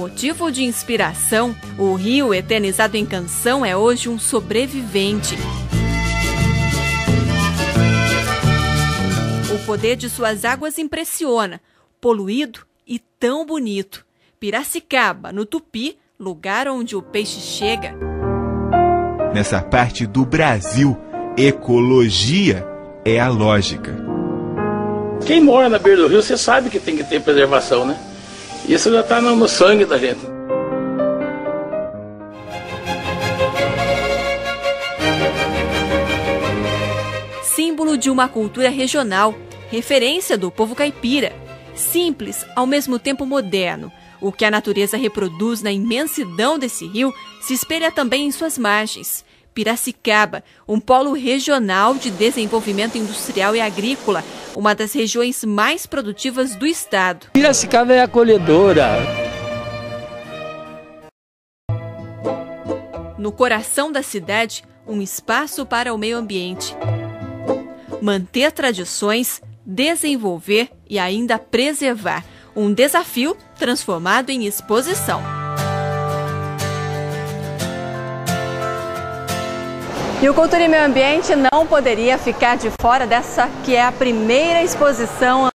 motivo de inspiração, o rio, eternizado em canção, é hoje um sobrevivente. O poder de suas águas impressiona, poluído e tão bonito. Piracicaba, no Tupi, lugar onde o peixe chega. Nessa parte do Brasil, ecologia é a lógica. Quem mora na beira do rio, você sabe que tem que ter preservação, né? Isso já está no sangue da gente. Símbolo de uma cultura regional, referência do povo caipira. Simples, ao mesmo tempo moderno. O que a natureza reproduz na imensidão desse rio se espelha também em suas margens. Piracicaba, um polo regional de desenvolvimento industrial e agrícola, uma das regiões mais produtivas do estado. Piracicaba é acolhedora. No coração da cidade, um espaço para o meio ambiente. Manter tradições, desenvolver e ainda preservar. Um desafio transformado em exposição. E o Cultura e Meio Ambiente não poderia ficar de fora dessa que é a primeira exposição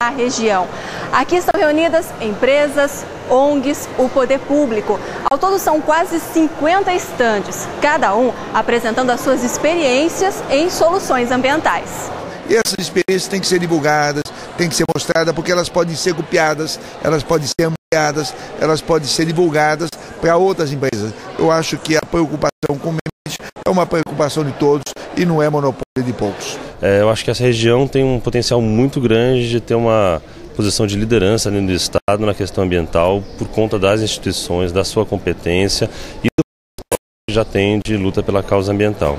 da região. Aqui estão reunidas empresas, ONGs, o poder público. Ao todo são quase 50 estandes, cada um apresentando as suas experiências em soluções ambientais. E essas experiências têm que ser divulgadas, têm que ser mostradas, porque elas podem ser copiadas, elas podem ser ampliadas, elas podem ser divulgadas para outras empresas. Eu acho que a preocupação com o meio ambiente é uma preocupação de todos e não é monopólio de poucos. Eu acho que essa região tem um potencial muito grande de ter uma posição de liderança dentro do Estado na questão ambiental por conta das instituições, da sua competência e do que já tem de luta pela causa ambiental.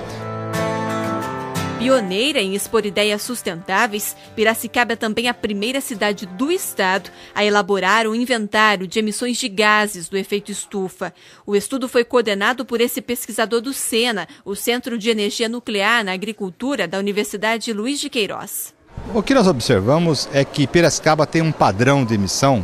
Pioneira em expor ideias sustentáveis, Piracicaba é também a primeira cidade do estado a elaborar um inventário de emissões de gases do efeito estufa. O estudo foi coordenado por esse pesquisador do SENA, o Centro de Energia Nuclear na Agricultura da Universidade Luiz de Queiroz. O que nós observamos é que Piracicaba tem um padrão de emissão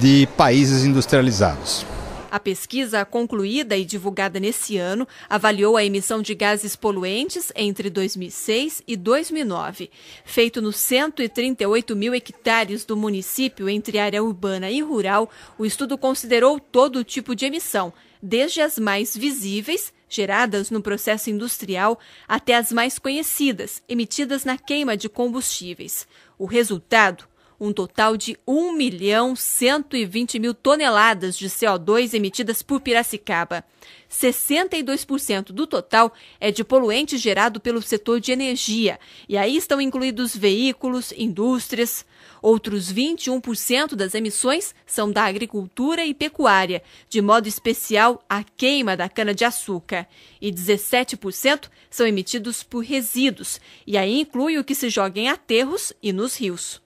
de países industrializados. A pesquisa, concluída e divulgada nesse ano, avaliou a emissão de gases poluentes entre 2006 e 2009. Feito nos 138 mil hectares do município entre área urbana e rural, o estudo considerou todo tipo de emissão, desde as mais visíveis, geradas no processo industrial, até as mais conhecidas, emitidas na queima de combustíveis. O resultado? Um total de 1.120.000 toneladas de CO2 emitidas por Piracicaba. 62% do total é de poluente gerado pelo setor de energia, e aí estão incluídos veículos, indústrias. Outros 21% das emissões são da agricultura e pecuária, de modo especial a queima da cana-de-açúcar. E 17% são emitidos por resíduos, e aí inclui o que se joga em aterros e nos rios.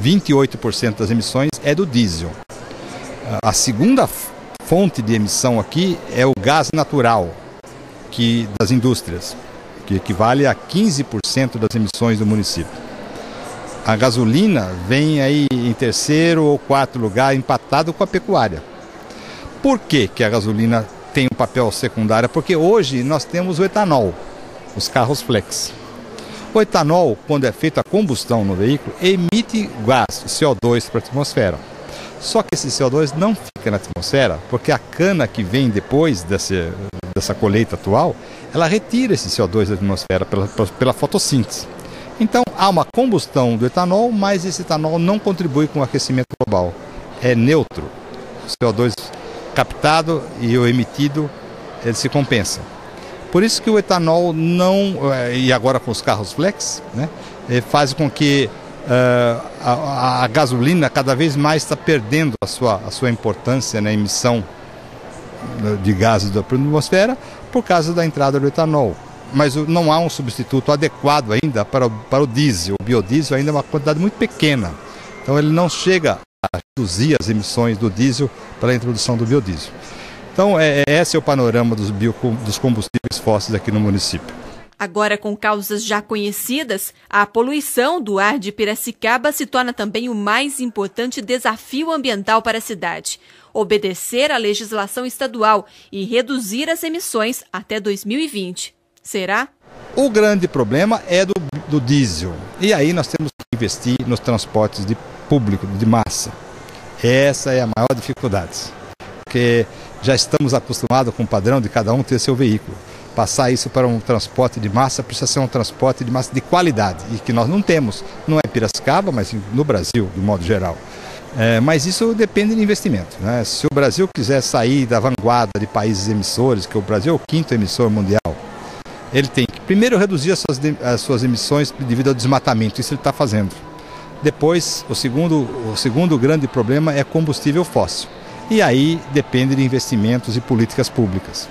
28% das emissões é do diesel. A segunda fonte de emissão aqui é o gás natural das indústrias, que equivale a 15% das emissões do município. A gasolina vem aí em terceiro ou quarto lugar, empatado com a pecuária. Por que a gasolina tem um papel secundário? Porque hoje nós temos o etanol, os carros flex. O etanol, quando é feita a combustão no veículo, emite gás, CO2 para a atmosfera. Só que esse CO2 não fica na atmosfera, porque a cana que vem depois dessa colheita atual, ela retira esse CO2 da atmosfera pela fotossíntese. Então, há uma combustão do etanol, mas esse etanol não contribui com o aquecimento global. É neutro. O CO2 captado e o emitido, ele se compensa. Por isso que o etanol não, e agora com os carros flex, né, faz com que a gasolina cada vez mais está perdendo a sua importância na emissão de gases da atmosfera por causa da entrada do etanol. Mas não há um substituto adequado ainda para o diesel. O biodiesel ainda é uma quantidade muito pequena. Então ele não chega a reduzir as emissões do diesel para a introdução do biodiesel. Então, esse é o panorama dos combustíveis fósseis aqui no município. Agora, com causas já conhecidas, a poluição do ar de Piracicaba se torna também o mais importante desafio ambiental para a cidade. Obedecer à legislação estadual e reduzir as emissões até 2020. Será? O grande problema é do diesel. E aí nós temos que investir nos transportes público de massa. Essa é a maior dificuldade. Porque já estamos acostumados com o padrão de cada um ter seu veículo. Passar isso para um transporte de massa precisa ser um transporte de massa de qualidade, e que nós não temos, não é Piracicaba, mas no Brasil, de modo geral. Mas isso depende de investimento, né? Se o Brasil quiser sair da vanguarda de países emissores, que o Brasil é o 5º emissor mundial, ele tem que primeiro reduzir as suas emissões devido ao desmatamento, isso ele está fazendo. Depois, o segundo grande problema é combustível fóssil, e aí depende de investimentos e políticas públicas.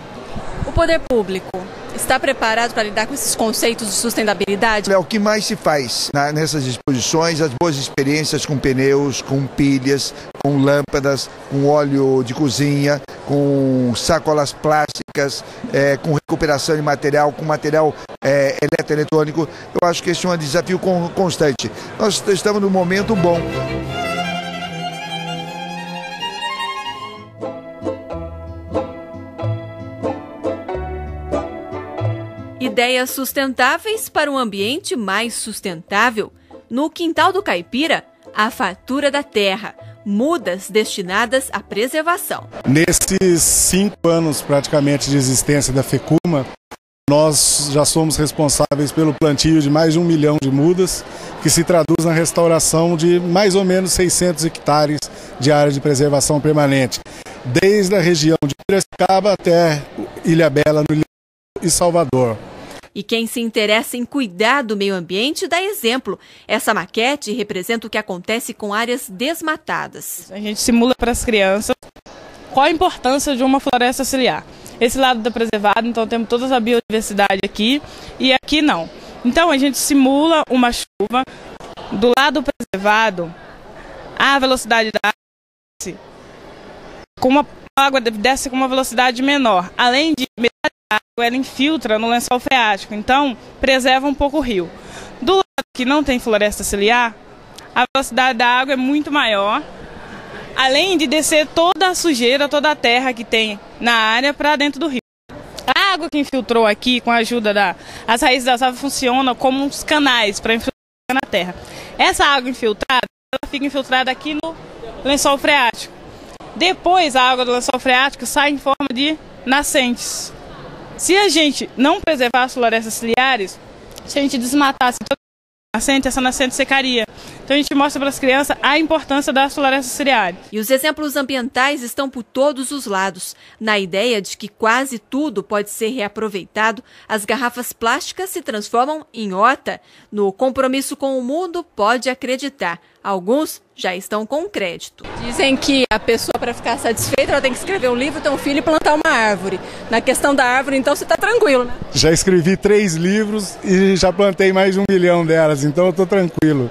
O poder público está preparado para lidar com esses conceitos de sustentabilidade? É o que mais se faz nessas exposições, as boas experiências com pneus, com pilhas, com lâmpadas, com óleo de cozinha, com sacolas plásticas, com recuperação de material, com material eletroeletrônico. Eu acho que esse é um desafio constante. Nós estamos num momento bom. Ideias sustentáveis para um ambiente mais sustentável. No Quintal do Caipira, a fartura da terra, mudas destinadas à preservação. Nesses 5 anos praticamente de existência da FECUMA, nós já somos responsáveis pelo plantio de mais de 1 milhão de mudas, que se traduz na restauração de mais ou menos 600 hectares de área de preservação permanente, desde a região de Piracicaba até Ilhabela, no e Salvador. E quem se interessa em cuidar do meio ambiente dá exemplo. Essa maquete representa o que acontece com áreas desmatadas. A gente simula para as crianças qual a importância de uma floresta ciliar. Esse lado está preservado, então temos toda a biodiversidade aqui, e aqui não. Então a gente simula uma chuva, do lado preservado, a velocidade da água, a água desce com uma velocidade menor, além de ela infiltra no lençol freático, então preserva um pouco o rio. Do lado que não tem floresta ciliar, a velocidade da água é muito maior, além de descer toda a sujeira, toda a terra que tem na área para dentro do rio. A água que infiltrou aqui, com a ajuda as raízes das árvores funcionam como uns canais para infiltrar na terra. Essa água infiltrada, ela fica infiltrada aqui no lençol freático. Depois a água do lençol freático sai em forma de nascentes. Se a gente não preservar as florestas ciliares, se a gente desmatasse toda a nascente, essa nascente secaria. Então a gente mostra para as crianças a importância das florestas ciliares. E os exemplos ambientais estão por todos os lados. Na ideia de que quase tudo pode ser reaproveitado, as garrafas plásticas se transformam em horta. No compromisso com o mundo, pode acreditar. Alguns já estão com crédito. Dizem que a pessoa, para ficar satisfeita, ela tem que escrever um livro, ter um filho e plantar uma árvore. Na questão da árvore, então, você está tranquilo, né? Já escrevi 3 livros e já plantei mais de 1 milhão delas, então eu estou tranquilo.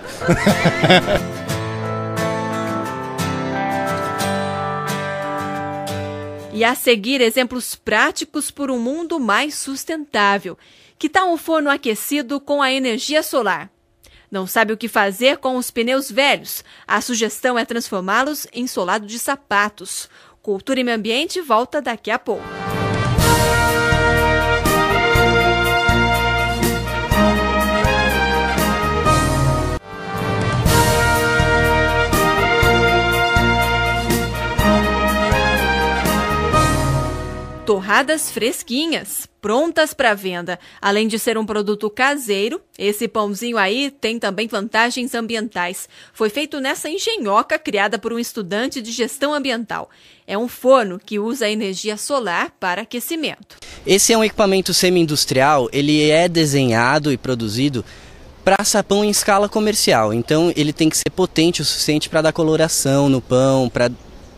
E a seguir, exemplos práticos por um mundo mais sustentável. Que tal um forno aquecido com a energia solar? Não sabe o que fazer com os pneus velhos? A sugestão é transformá-los em solado de sapatos. Cultura e Meio Ambiente volta daqui a pouco. Torradas fresquinhas, prontas para venda. Além de ser um produto caseiro, esse pãozinho aí tem também vantagens ambientais. Foi feito nessa engenhoca criada por um estudante de gestão ambiental. É um forno que usa energia solar para aquecimento. Esse é um equipamento semi-industrial, ele é desenhado e produzido para assar pão em escala comercial. Então ele tem que ser potente o suficiente para dar coloração no pão, para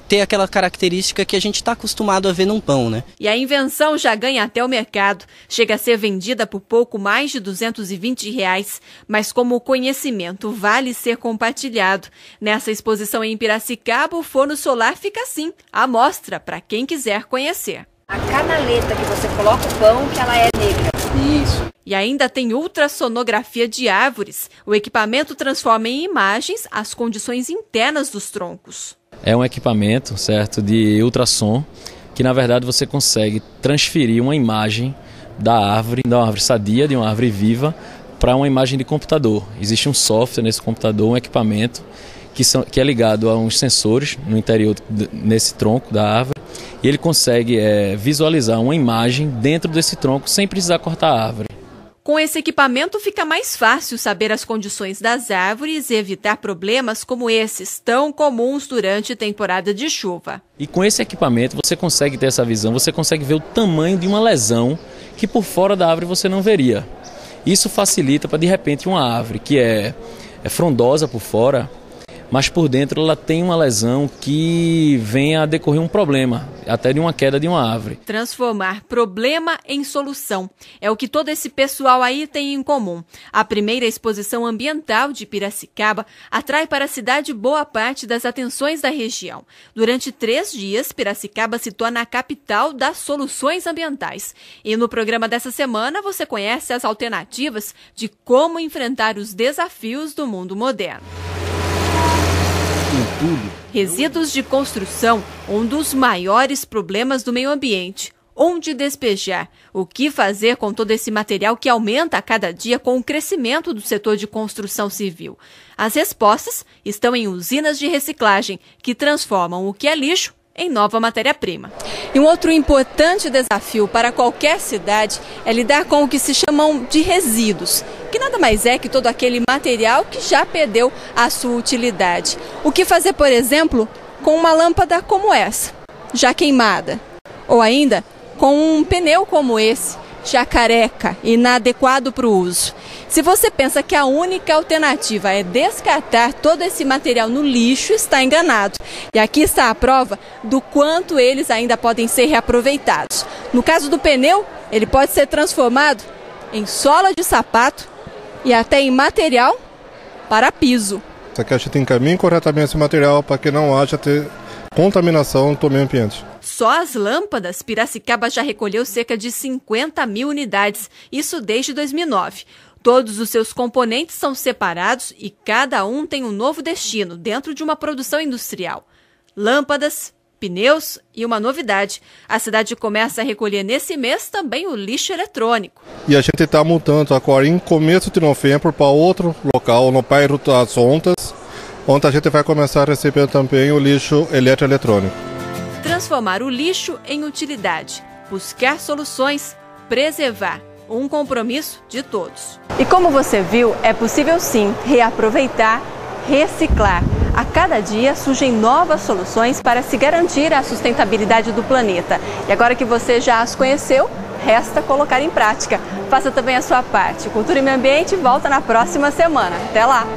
ter aquela característica que a gente está acostumado a ver num pão, né? E a invenção já ganha até o mercado. Chega a ser vendida por pouco mais de R$220. Mas como o conhecimento vale ser compartilhado, nessa exposição em Piracicaba, o forno solar fica assim, à mostra para quem quiser conhecer. A canaleta que você coloca o pão, que ela é negra. Isso. E ainda tem ultrassonografia de árvores. O equipamento transforma em imagens as condições internas dos troncos. É um equipamento, certo, de ultrassom, que na verdade você consegue transferir uma imagem da árvore sadia, de uma árvore viva, para uma imagem de computador. Existe um software nesse computador, um equipamento que é ligado a uns sensores no interior, nesse tronco da árvore, e ele consegue visualizar uma imagem dentro desse tronco sem precisar cortar a árvore. Com esse equipamento fica mais fácil saber as condições das árvores e evitar problemas como esses, tão comuns durante a temporada de chuva. E com esse equipamento você consegue ter essa visão, você consegue ver o tamanho de uma lesão que por fora da árvore você não veria. Isso facilita para, de repente, uma árvore que é frondosa por fora, mas por dentro ela tem uma lesão que venha a decorrer um problema, até de uma queda de uma árvore. Transformar problema em solução é o que todo esse pessoal aí tem em comum. A primeira exposição ambiental de Piracicaba atrai para a cidade boa parte das atenções da região. Durante 3 dias, Piracicaba se torna a capital das soluções ambientais. E no programa dessa semana você conhece as alternativas de como enfrentar os desafios do mundo moderno. Resíduos de construção, um dos maiores problemas do meio ambiente. Onde despejar? O que fazer com todo esse material que aumenta a cada dia com o crescimento do setor de construção civil? As respostas estão em usinas de reciclagem, que transformam o que é lixo em nova matéria-prima. E um outro importante desafio para qualquer cidade é lidar com o que se chamam de resíduos, que nada mais é que todo aquele material que já perdeu a sua utilidade. O que fazer, por exemplo, com uma lâmpada como essa, já queimada? Ou ainda, com um pneu como esse, já careca e inadequado para o uso? Se você pensa que a única alternativa é descartar todo esse material no lixo, está enganado. E aqui está a prova do quanto eles ainda podem ser reaproveitados. No caso do pneu, ele pode ser transformado em sola de sapato e até em material para piso. Só que a gente encaminha corretamente esse material para que não haja contaminação do meio ambiente. Só as lâmpadas, Piracicaba já recolheu cerca de 50 mil unidades, isso desde 2009. Todos os seus componentes são separados e cada um tem um novo destino dentro de uma produção industrial. Lâmpadas, pneus e uma novidade. A cidade começa a recolher nesse mês também o lixo eletrônico. E a gente está mudando agora em começo de novembro para outro local, no bairro das Ondas, onde a gente vai começar a receber também o lixo eletroeletrônico. Transformar o lixo em utilidade, buscar soluções, preservar. Um compromisso de todos. E como você viu, é possível sim reaproveitar, reciclar. A cada dia surgem novas soluções para se garantir a sustentabilidade do planeta. E agora que você já as conheceu, resta colocar em prática. Faça também a sua parte. Cultura e Meio Ambiente volta na próxima semana. Até lá!